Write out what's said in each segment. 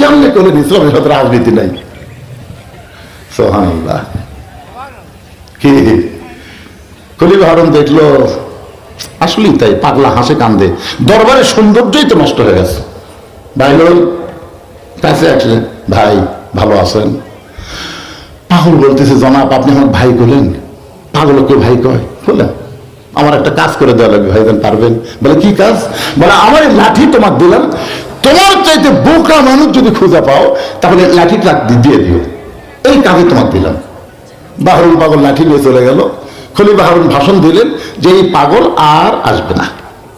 কেমনে করলেন ইসলামের সাথে রাজনীতি নাই? সুবহানাল্লাহ। কি খলিফা হারুন দেখলো আসলেই তাই, পাগলা হাসে কান্দে, দরবারের সৌন্দর্যই তো নষ্ট হয়ে গেছে। ভাইলোল কাছে আসলেন, ভাই ভালো আছেন? পাগল বলতেছে, জনাব আপনি আমার ভাই বলেন? পাগল কেউ ভাই কয়? বললেন আমার একটা কাজ করে দেওয়া লাগবে ভাইজান, পারবেন? বলে কি কাজ? বলে আমার এই লাঠি তোমার দিলাম, তোমার চাইতে বোকা মানুষ যদি খুঁজে পাও তাহলে লাঠিটা দিয়ে দিও, এই কাজে তোমার দিলাম। বাহরুল পাগল লাঠি নিয়ে চলে গেল। খলিফা হারুন ভাষণ দিলেন যে এই পাগল আর আসবে না,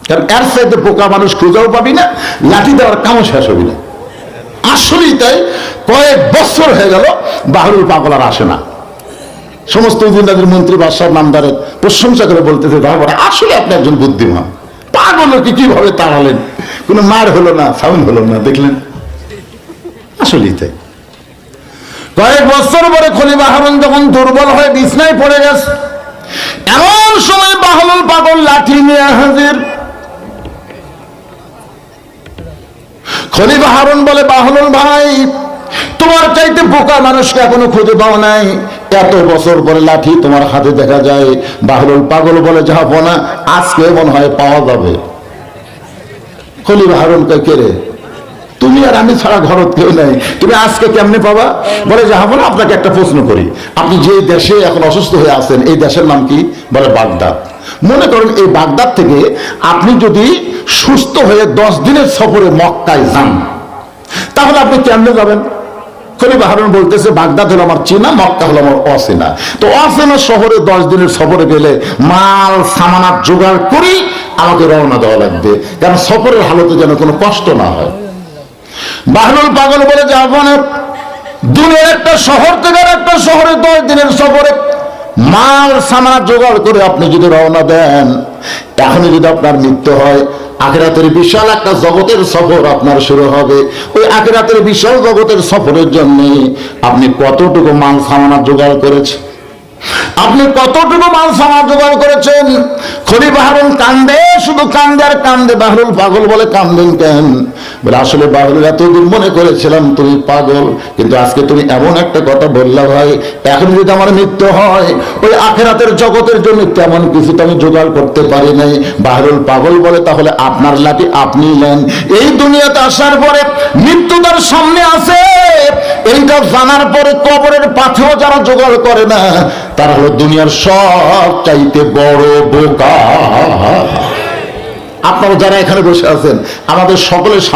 কারণ এর চাইতে বোকা মানুষ খুঁজেও পাবি না, লাঠি দেওয়ার কামও শেষ হবি না। আসলেই তাই, কয়েক বছর হয়ে গেল বাহরুল পাগল আর আসে না। সমস্ত উজিরদের মন্ত্রী বাদশার নামদারের প্রশংসা করে বলতেছে, ধর্মরা আসলে আপনি একজন বুদ্ধিমান, পাগলকে কিভাবে তাড়ালেন, কোনো মার হলো না, সাউন্ড হলো না, দেখলেন? আসলেই তাই। কয়েক বছর পরে খলিফা হারুন যখন দুর্বল হয়ে বিছনায় পড়ে গেছে, এমন সময় বাহলুল পাগল লাঠি নিয়ে হাজির। খলিফা হারুন বলে, বাহলুল ভাই তোমার চাইতে বোকা মানুষকে এখনো খুঁজে পাও নাই, এত বছর পরে লাঠি তোমার হাতে দেখা যায়। বাহলুল পাগল বলে, যাবো না, আজকে মনে হয় পাওয়া যাবে। খলিফা হারুন কয়, কে রে? তুমি আর আমি ছাড়া ঘরত কেউ নাই, তুমি আজকে কেমনে পাবা? বলে, যাবো না, আপনাকে একটা প্রশ্ন করি, আপনি যে দেশে এখন অসুস্থ হয়ে আছেন এই দেশের নাম কি? বলে, বাগদাদ। মনে করেন এই বাগদাদ থেকে আপনি যদি সুস্থ হয়ে 10 দিনের সফরে মক্কায় যান, তাহলে আপনি কেমনে যাবেন? খলিফা হারুন বলতেছে, বাগদাদ হলো আমার চেনা, মক্কা হলো আমার অচেনা। তো অচেনা শহরে 10 দিনের সফরে গেলে মাল সামানাত জোগাড় করি আমাকে রওনা দেওয়া লাগবে, কারণ সফরের হালতে যেন কোনো কষ্ট না হয়। বাহলুল পাগল বলে, যাবো না, দুনিয়ার একটা শহর থেকে একটা শহরে 10 দিনের সফরে মাল সামানাত জোগাড় করে আপনি যদি রওনা দেন, এখনই যদি আপনার মৃত্যু হয়, আখিরাতের বিশাল একটা জগতের সফর আপনার শুরু হবে। ওই আখিরাতের বিশাল জগতের সফরের জন্য আপনি কতটুকু মাল সামানা জোগাড় করেছেন? আপনি কতটুকু মাল সামানা জোগাড় করেছেন? খলিফা হারুন কান্দে, শুধু কান্দে আর কান্দে। বাহলুল পাগল বলে, কান্দেন কেন? বলে, আসলে বাহলুল এতদিন মনে করেছিলাম তুমি পাগল, কিন্তু আজকে তুমি এমন একটা কথা বললা ভাই, এখন যদি আমার মৃত্যু হয় ওই আখিরাতের জগতের জন্য তেমন কিছু তো আমি জোগাড় করতে পারি নাই। বাহলুল পাগল বলে, তাহলে আপনার লাঠি আপনি নেন। এই দুনিয়াতে আসার পরে মৃত্যু তার সামনে আছে, এইটা জানার পরে কবরের পাথেও যারা জোগাড় করে না, তারা হলো দুনিয়ার সব চাইতে বড় বোকা। আপনারা যারা এখানে বসে আছেন, আমাদের সকলের সামনে